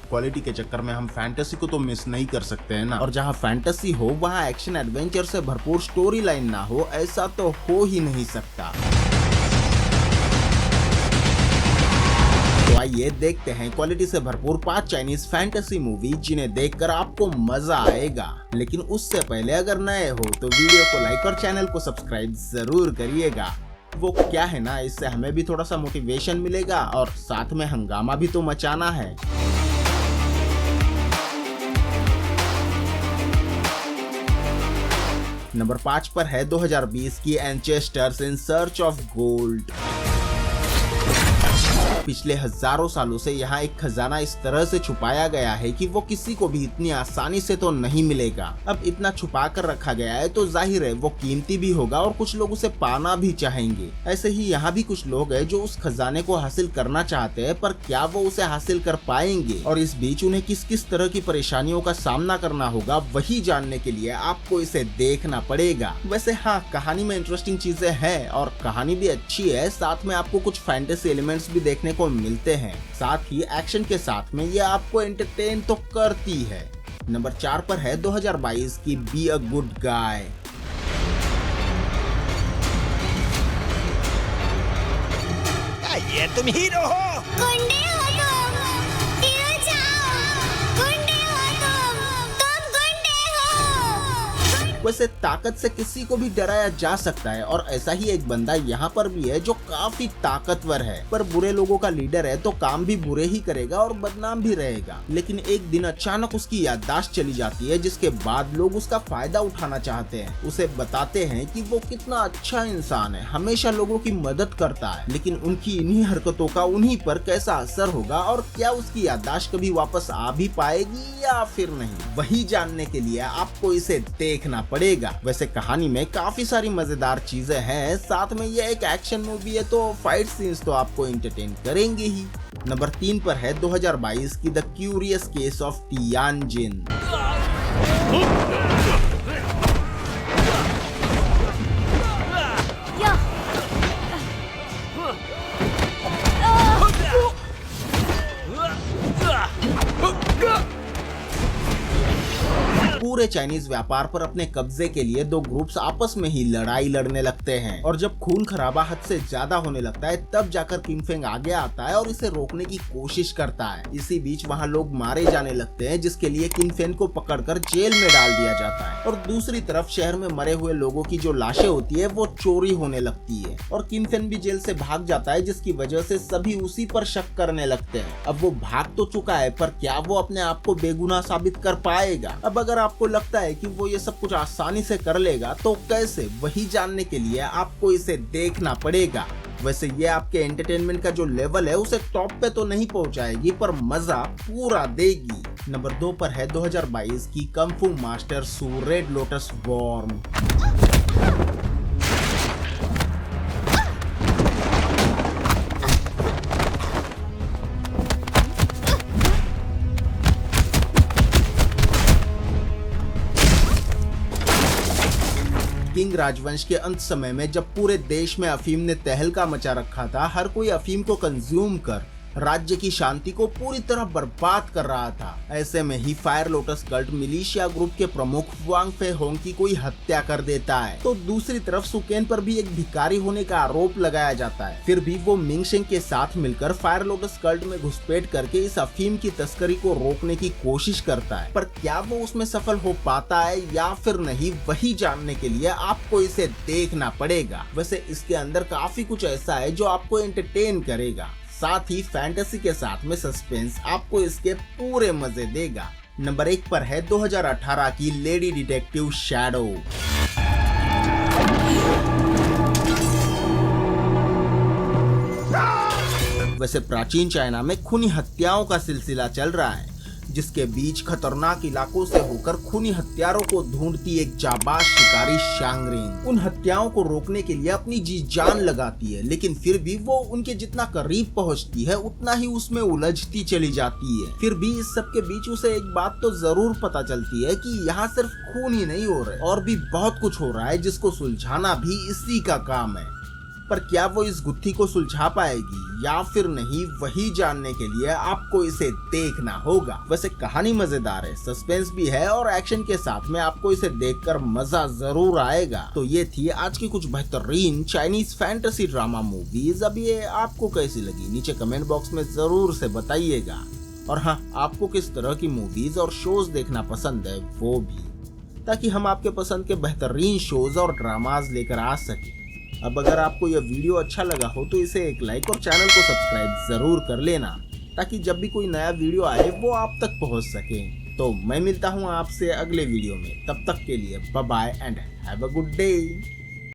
Quality के चक्कर में हम फैंटेसी को तो मिस नहीं कर सकते हैं ना। और जहाँ फैंटेसी हो वहाँ एक्शन एडवेंचर से भरपूर स्टोरी लाइन ना हो, ऐसा तो हो ही नहीं सकता। तो आइए देखते हैं क्वालिटी से भरपूर 5 चाइनीज फैंटेसी मूवी जिन्हें देखकर आपको मजा आएगा। लेकिन उससे पहले अगर नए हो तो वीडियो को लाइक और चैनल को सब्सक्राइब जरूर करिएगा। वो क्या है ना, इससे हमें भी थोड़ा सा मोटिवेशन मिलेगा और साथ में हंगामा भी तो मचाना है। नंबर 5 पर है 2020 की एंचेस्टर्स इन सर्च ऑफ गोल्ड। पिछले हजारों सालों से यहाँ एक खजाना इस तरह से छुपाया गया है कि वो किसी को भी इतनी आसानी से तो नहीं मिलेगा। अब इतना छुपा कर रखा गया है तो जाहिर है वो कीमती भी होगा और कुछ लोग उसे पाना भी चाहेंगे। ऐसे ही यहाँ भी कुछ लोग हैं जो उस खजाने को हासिल करना चाहते हैं, पर क्या वो उसे हासिल कर पाएंगे और इस बीच उन्हें किस किस तरह की परेशानियों का सामना करना होगा, वही जानने के लिए आपको इसे देखना पड़ेगा। वैसे हाँ, कहानी में इंटरेस्टिंग चीजें हैं और कहानी भी अच्छी है, साथ में आपको कुछ फैंटेसी एलिमेंट्स भी देखने को मिलते हैं। साथ ही एक्शन के साथ में ये आपको एंटरटेन तो करती है। नंबर 4 पर है 2022 की बी अ गुड गाय। ये तुम हीरो हो। गुंडे हो तुम, हीरो जाओ। गुंडे हो तुम गुंडे हो। वैसे ताकत से किसी को भी डराया जा सकता है और ऐसा ही एक बंदा यहाँ पर भी है जो काफी ताकतवर है, पर बुरे लोगों का लीडर है तो काम भी बुरे ही करेगा और बदनाम भी रहेगा। लेकिन एक दिन अचानक उसकी याददाश्त चली जाती है, जिसके बाद लोग उसका फायदा उठाना चाहते हैं। उसे बताते हैं कि वो कितना अच्छा इंसान है, हमेशा लोगों की मदद करता है, लेकिन उनकी इन्हीं हरकतों का उन्हीं पर कैसा असर होगा और क्या उसकी याददाश्त कभी वापस आ भी पाएगी या फिर नहीं, वही जानने के लिए आपको इसे देखना पड़ेगा। वैसे कहानी में काफी सारी मजेदार चीजें हैं, साथ में ये एक एक्शन मूवी है तो फाइट सीन्स तो आपको एंटरटेन करेंगे ही। नंबर 3 पर है 2022 की द क्यूरियस केस ऑफ टियानजिन। पूरे चाइनीज व्यापार पर अपने कब्जे के लिए दो ग्रुप्स आपस में ही लड़ाई लड़ने लगते हैं और जब खून खराबा हद से ज्यादा होने लगता है तब जाकर किंग फेंग आगे आता है और इसे रोकने की कोशिश करता है। इसी बीच वहाँ लोग मारे जाने लगते हैं, जिसके लिए किंग फेंग को पकड़कर जेल में डाल दिया जाता है और दूसरी तरफ शहर में मरे हुए लोगों की जो लाशें होती है वो चोरी होने लगती है और किंग फेंग भी जेल से भाग जाता है, जिसकी वजह से सभी उसी पर शक करने लगते हैं। अब वो भाग तो चुका है, पर क्या वो अपने आप को बेगुनाह साबित कर पाएगा? अब अगर आपको लगता है कि वो ये सब कुछ आसानी से कर लेगा तो कैसे, वही जानने के लिए आपको इसे देखना पड़ेगा। वैसे ये आपके एंटरटेनमेंट का जो लेवल है उसे टॉप पे तो नहीं पहुंचाएगी, पर मजा पूरा देगी। नंबर 2 पर है 2022 की कung fu मास्टर सू रेड लोटस वॉर्म। किंग राजवंश के अंत समय में जब पूरे देश में अफीम ने तहलका मचा रखा था, हर कोई अफीम को कंज्यूम कर राज्य की शांति को पूरी तरह बर्बाद कर रहा था। ऐसे में ही fire lotus cult militia group के प्रमुख वांग फे होंग की कोई हत्या कर देता है, तो दूसरी तरफ सुकेन पर भी एक भिखारी होने का आरोप लगाया जाता है। फिर भी वो मिंगशेंग के साथ मिलकर फायर लोटस कल्ट में घुसपैठ करके इस अफीम की तस्करी को रोकने की कोशिश करता है, पर क्या वो उसमें सफल हो पाता है या फिर नहीं, वही जानने के लिए आपको इसे देखना पड़ेगा। वैसे इसके अंदर काफी कुछ ऐसा है जो आपको एंटरटेन करेगा, साथ ही फैंटेसी के साथ में सस्पेंस आपको इसके पूरे मजे देगा। नंबर 1 पर है 2018 की लेडी डिटेक्टिव शैडो। वैसे प्राचीन चाइना में खूनी हत्याओं का सिलसिला चल रहा है, जिसके बीच खतरनाक इलाकों से होकर खूनी हत्यारों को ढूंढती एक जाबाज शिकारी शांगरिंग उन हत्याओं को रोकने के लिए अपनी जी जान लगाती है, लेकिन फिर भी वो उनके जितना करीब पहुंचती है उतना ही उसमें उलझती चली जाती है। फिर भी इस सब के बीच उसे एक बात तो जरूर पता चलती है कि यहाँ सिर्फ खून ही नहीं हो रहा और भी बहुत कुछ हो रहा है, जिसको सुलझाना भी इसी का काम है। पर क्या वो इस गुत्थी को सुलझा पाएगी या फिर नहीं, वही जानने के लिए आपको इसे देखना होगा। वैसे कहानी मजेदार है, सस्पेंस भी है और एक्शन के साथ में आपको इसे देखकर मजा जरूर आएगा। तो ये थी आज की कुछ बेहतरीन चाइनीज फैंटेसी ड्रामा मूवीज। अब ये आपको कैसी लगी नीचे कमेंट बॉक्स में जरूर से बताइएगा। और हाँ, आपको किस तरह की मूवीज और शोज देखना पसंद है वो भी, ताकि हम आपके पसंद के बेहतरीन शोज और ड्रामाज लेकर आ सके। अब अगर आपको यह वीडियो अच्छा लगा हो तो इसे एक लाइक और चैनल को सब्सक्राइब जरूर कर लेना, ताकि जब भी कोई नया वीडियो आए वो आप तक पहुंच सके। तो मैं मिलता हूं आपसे अगले वीडियो में, तब तक के लिए bye bye and have a good day.